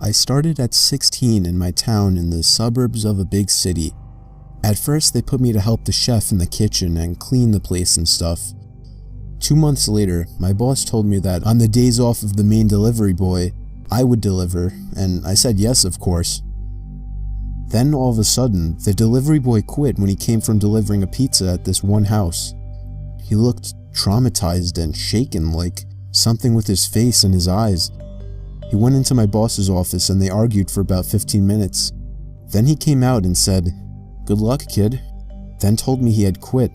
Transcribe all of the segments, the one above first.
I started at 16 in my town in the suburbs of a big city. At first, they put me to help the chef in the kitchen and clean the place and stuff. 2 months later, my boss told me that on the days off of the main delivery boy, I would deliver, and I said yes, of course. Then all of a sudden, the delivery boy quit when he came from delivering a pizza at this one house. He looked traumatized and shaken, like something with his face and his eyes. He went into my boss's office and they argued for about 15 minutes. Then he came out and said, "Good luck, kid," then told me he had quit.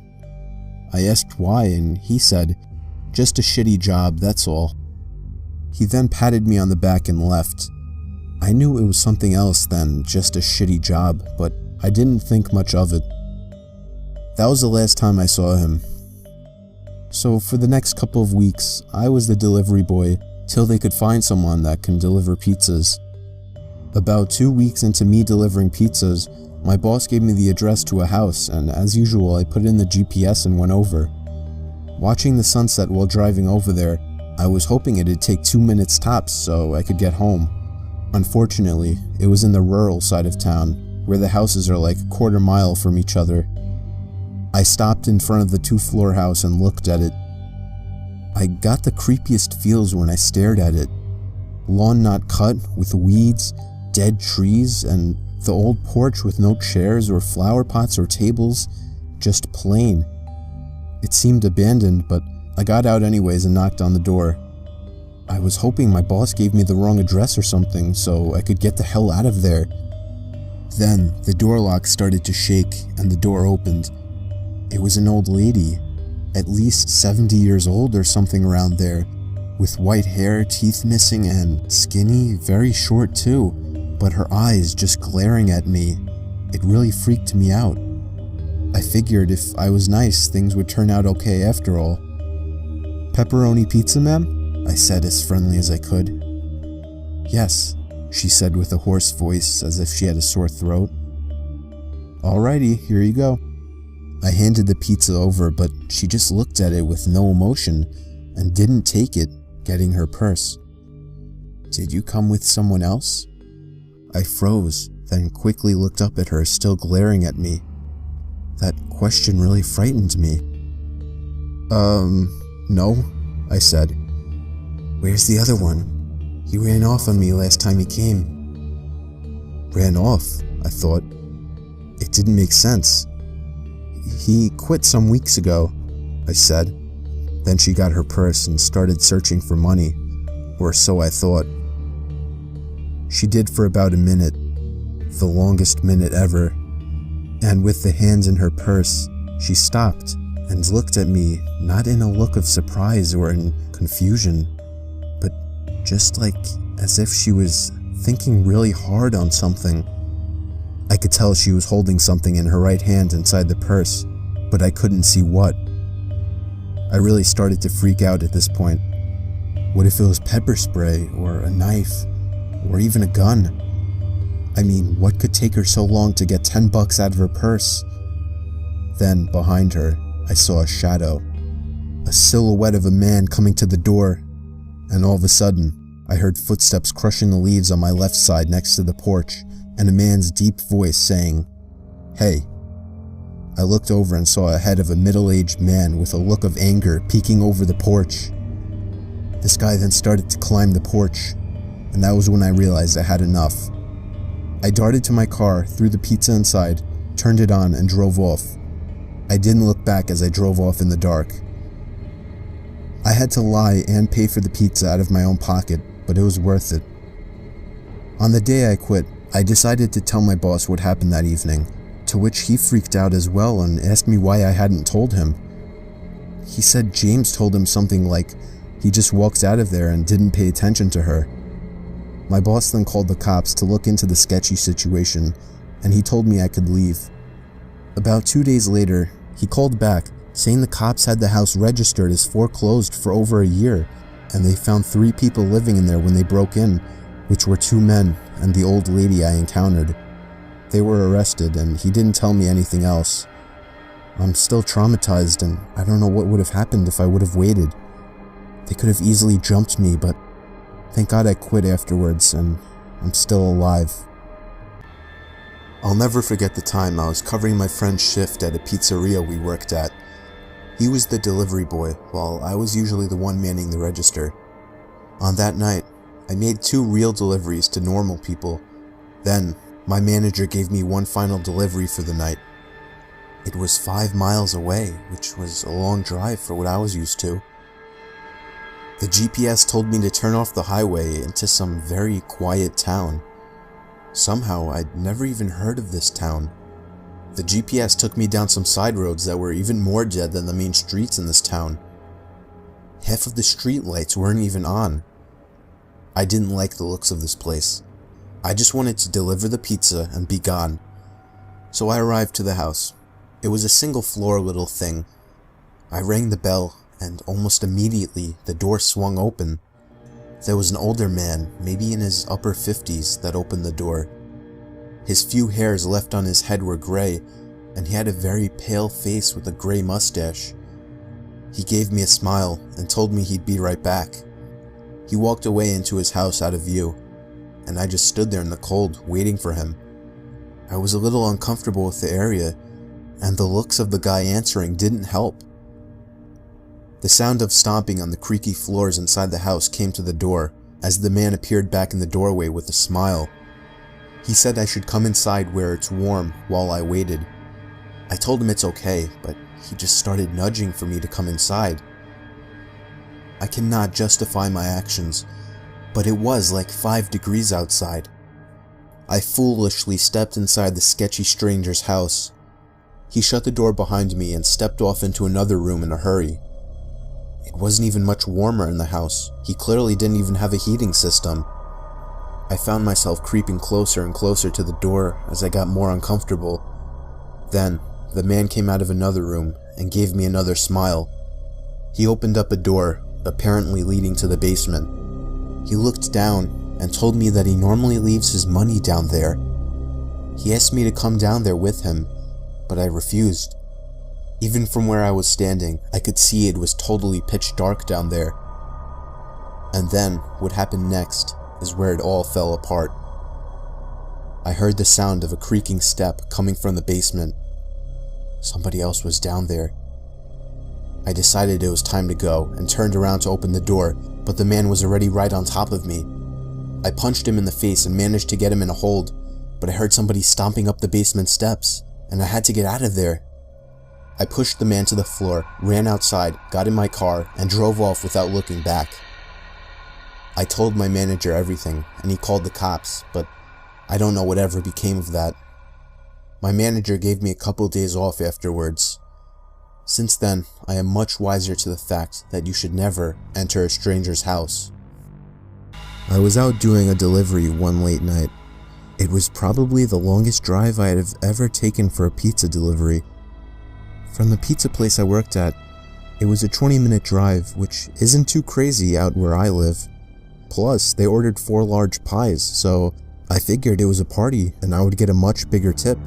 I asked why, and he said, "Just a shitty job, that's all." He then patted me on the back and left. I knew it was something else than just a shitty job, but I didn't think much of it. That was the last time I saw him. So for the next couple of weeks, I was the delivery boy till they could find someone that can deliver pizzas. About 2 weeks into me delivering pizzas, my boss gave me the address to a house, and as usual I put in the GPS and went over. Watching the sunset while driving over there, I was hoping it'd take 2 minutes tops so I could get home. Unfortunately, it was in the rural side of town, where the houses are like a quarter mile from each other. I stopped in front of the 2-floor house and looked at it. I got the creepiest feels when I stared at it. Lawn not cut, with weeds, dead trees, and the old porch with no chairs or flower pots or tables, just plain. It seemed abandoned, but I got out anyways and knocked on the door. I was hoping my boss gave me the wrong address or something so I could get the hell out of there. Then the door lock started to shake and the door opened. It was an old lady, at least 70 years old or something around there, with white hair, teeth missing, and skinny, very short too, but her eyes just glaring at me. It really freaked me out. I figured if I was nice, things would turn out okay after all. "Pepperoni pizza, ma'am?" I said as friendly as I could. "Yes," she said with a hoarse voice as if she had a sore throat. "Alrighty, here you go." I handed the pizza over, but she just looked at it with no emotion and didn't take it, getting her purse. "Did you come with someone else?" I froze, then quickly looked up at her, still glaring at me. That question really frightened me. No," I said. "Where's the other one? He ran off on me last time he came." Ran off, I thought. It didn't make sense. "He quit some weeks ago," I said. Then she got her purse and started searching for money, or so I thought. She did for about a minute, the longest minute ever, and with the hands in her purse, she stopped and looked at me, not in a look of surprise or in confusion, but just like as if she was thinking really hard on something. I could tell she was holding something in her right hand inside the purse, but I couldn't see what. I really started to freak out at this point. What if it was pepper spray, or a knife, or even a gun? I mean, what could take her so long to get $10 out of her purse? Then, behind her, I saw a shadow. A silhouette of a man coming to the door, and all of a sudden, I heard footsteps crushing the leaves on my left side next to the porch, and a man's deep voice saying, "Hey." I looked over and saw a head of a middle-aged man with a look of anger peeking over the porch. This guy then started to climb the porch, and that was when I realized I had enough. I darted to my car, threw the pizza inside, turned it on, and drove off. I didn't look back as I drove off in the dark. I had to lie and pay for the pizza out of my own pocket, but it was worth it. On the day I quit, I decided to tell my boss what happened that evening, to which he freaked out as well and asked me why I hadn't told him. He said James told him something like he just walked out of there and didn't pay attention to her. My boss then called the cops to look into the sketchy situation, and he told me I could leave. About 2 days later, he called back, saying the cops had the house registered as foreclosed for over a year, and they found 3 people living in there when they broke in, which were 2 men and the old lady I encountered. They were arrested, and he didn't tell me anything else. I'm still traumatized, and I don't know what would have happened if I would have waited. They could have easily jumped me, but thank God I quit afterwards, and I'm still alive. I'll never forget the time I was covering my friend's shift at a pizzeria we worked at. He was the delivery boy, while I was usually the one manning the register. On that night, I made 2 real deliveries to normal people. Then, my manager gave me one final delivery for the night. It was 5 miles away, which was a long drive for what I was used to. The GPS told me to turn off the highway into some very quiet town. Somehow, I'd never even heard of this town. The GPS took me down some side roads that were even more dead than the main streets in this town. Half of the street lights weren't even on. I didn't like the looks of this place. I just wanted to deliver the pizza and be gone. So I arrived to the house. It was a single-floor little thing. I rang the bell, and almost immediately the door swung open. There was an older man, maybe in his upper 50s, that opened the door. His few hairs left on his head were gray, and he had a very pale face with a gray mustache. He gave me a smile and told me he'd be right back. He walked away into his house out of view, and I just stood there in the cold, waiting for him. I was a little uncomfortable with the area, and the looks of the guy answering didn't help. The sound of stomping on the creaky floors inside the house came to the door, as the man appeared back in the doorway with a smile. He said I should come inside where it's warm while I waited. I told him it's okay, but he just started nudging for me to come inside. I cannot justify my actions, but it was like 5 degrees outside. I foolishly stepped inside the sketchy stranger's house. He shut the door behind me and stepped off into another room in a hurry. It wasn't even much warmer in the house. He clearly didn't even have a heating system. I found myself creeping closer and closer to the door as I got more uncomfortable. Then, the man came out of another room and gave me another smile. He opened up a door, apparently leading to the basement. He looked down and told me that he normally leaves his money down there. He asked me to come down there with him, but I refused. Even from where I was standing, I could see it was totally pitch dark down there. And then, what happened next is where it all fell apart. I heard the sound of a creaking step coming from the basement. Somebody else was down there. I decided it was time to go and turned around to open the door, but the man was already right on top of me. I punched him in the face and managed to get him in a hold, but I heard somebody stomping up the basement steps, and I had to get out of there. I pushed the man to the floor, ran outside, got in my car, and drove off without looking back. I told my manager everything, and he called the cops, but I don't know whatever became of that. My manager gave me a couple days off afterwards. Since then, I am much wiser to the fact that you should never enter a stranger's house. I was out doing a delivery one late night. It was probably the longest drive I have ever taken for a pizza delivery. From the pizza place I worked at, it was a 20-minute drive, which isn't too crazy out where I live. Plus, they ordered 4 large pies, so I figured it was a party and I would get a much bigger tip.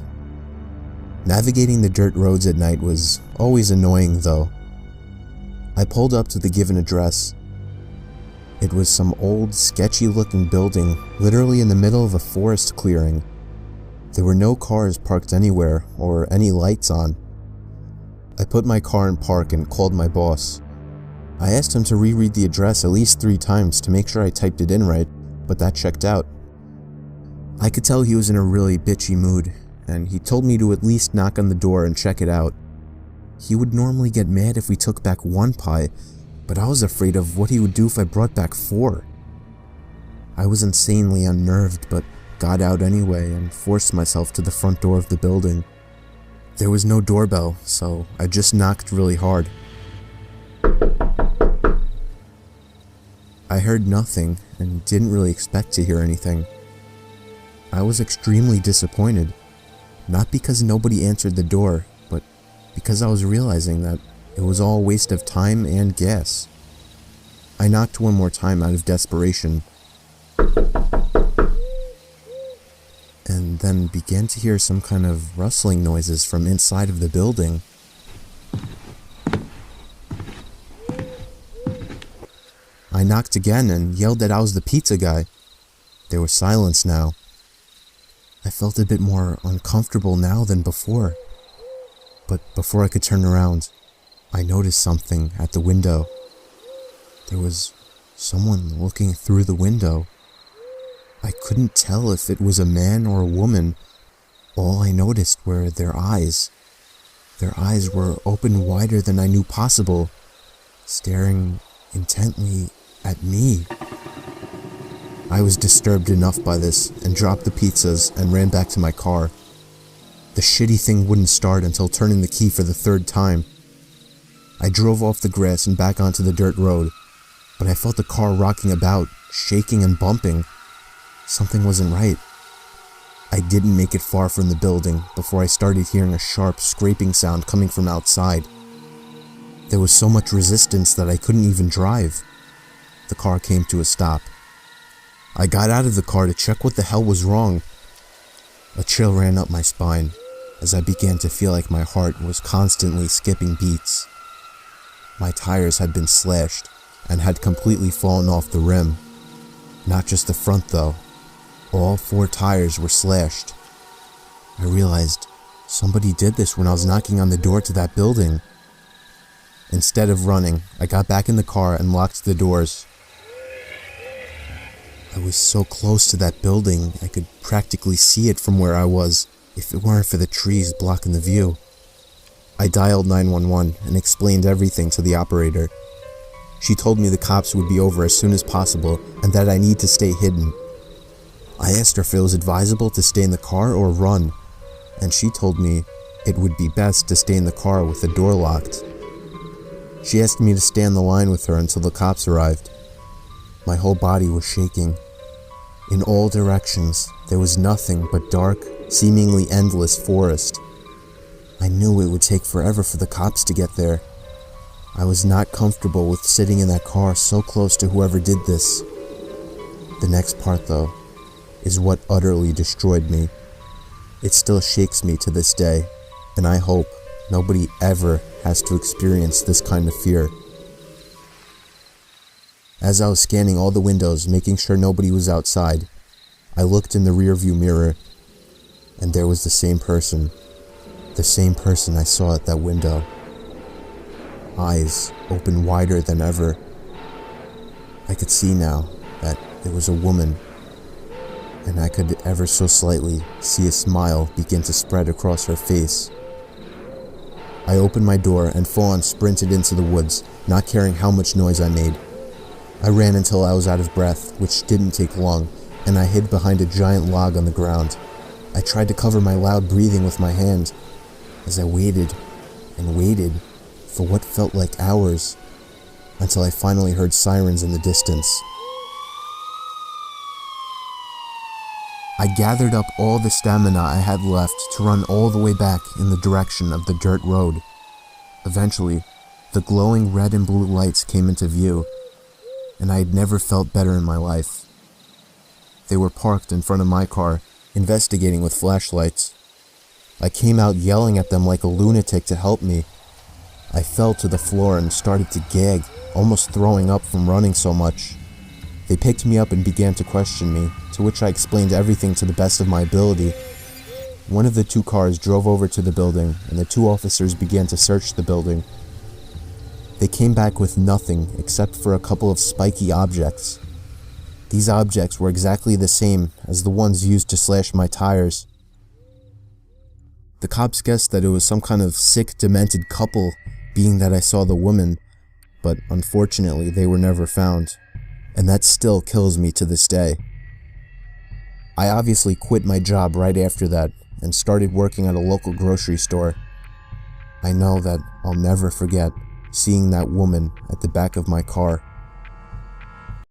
Navigating the dirt roads at night was always annoying though. I pulled up to the given address. It was some old, sketchy-looking building literally in the middle of a forest clearing. There were no cars parked anywhere or any lights on. I put my car in park and called my boss. I asked him to reread the address at least 3 times to make sure I typed it in right, but that checked out. I could tell he was in a really bitchy mood, and he told me to at least knock on the door and check it out. He would normally get mad if we took back 1 pie, but I was afraid of what he would do if I brought back 4. I was insanely unnerved, but got out anyway and forced myself to the front door of the building. There was no doorbell, so I just knocked really hard. I heard nothing and didn't really expect to hear anything. I was extremely disappointed, not because nobody answered the door, but because I was realizing that it was all a waste of time and gas. I knocked one more time out of desperation, and then began to hear some kind of rustling noises from inside of the building. I knocked again and yelled that I was the pizza guy. There was silence now. I felt a bit more uncomfortable now than before. But before I could turn around, I noticed something at the window. There was someone looking through the window. I couldn't tell if it was a man or a woman. All I noticed were their eyes. Their eyes were open wider than I knew possible, staring intently at me. I was disturbed enough by this and dropped the pizzas and ran back to my car. The shitty thing wouldn't start until turning the key for the third time. I drove off the grass and back onto the dirt road, but I felt the car rocking about, shaking and bumping. Something wasn't right. I didn't make it far from the building before I started hearing a sharp scraping sound coming from outside. There was so much resistance that I couldn't even drive. The car came to a stop. I got out of the car to check what the hell was wrong. A chill ran up my spine as I began to feel like my heart was constantly skipping beats. My tires had been slashed and had completely fallen off the rim. Not just the front though. All 4 tires were slashed. I realized somebody did this when I was knocking on the door to that building. Instead of running, I got back in the car and locked the doors. I was so close to that building, I could practically see it from where I was, if it weren't for the trees blocking the view. I dialed 911 and explained everything to the operator. She told me the cops would be over as soon as possible and that I need to stay hidden. I asked her if it was advisable to stay in the car or run, and she told me it would be best to stay in the car with the door locked. She asked me to stay on the line with her until the cops arrived. My whole body was shaking. In all directions, there was nothing but dark, seemingly endless forest. I knew it would take forever for the cops to get there. I was not comfortable with sitting in that car so close to whoever did this. The next part, though, is what utterly destroyed me. It still shakes me to this day, and I hope nobody ever has to experience this kind of fear. As I was scanning all the windows, making sure nobody was outside, I looked in the rearview mirror, and there was the same person I saw at that window. Eyes open wider than ever. I could see now that it was a woman, and I could ever so slightly see a smile begin to spread across her face. I opened my door and full-on sprinted into the woods, not caring how much noise I made. I ran until I was out of breath, which didn't take long, and I hid behind a giant log on the ground. I tried to cover my loud breathing with my hand, as I waited and waited for what felt like hours, until I finally heard sirens in the distance. I gathered up all the stamina I had left to run all the way back in the direction of the dirt road. Eventually, the glowing red and blue lights came into view, and I had never felt better in my life. They were parked in front of my car, investigating with flashlights. I came out yelling at them like a lunatic to help me. I fell to the floor and started to gag, almost throwing up from running so much. They picked me up and began to question me, to which I explained everything to the best of my ability. One of the 2 cars drove over to the building, and the 2 officers began to search the building. They came back with nothing except for a couple of spiky objects. These objects were exactly the same as the ones used to slash my tires. The cops guessed that it was some kind of sick, demented couple, being that I saw the woman, but unfortunately they were never found, and that still kills me to this day. I obviously quit my job right after that and started working at a local grocery store. I know that I'll never forget seeing that woman at the back of my car.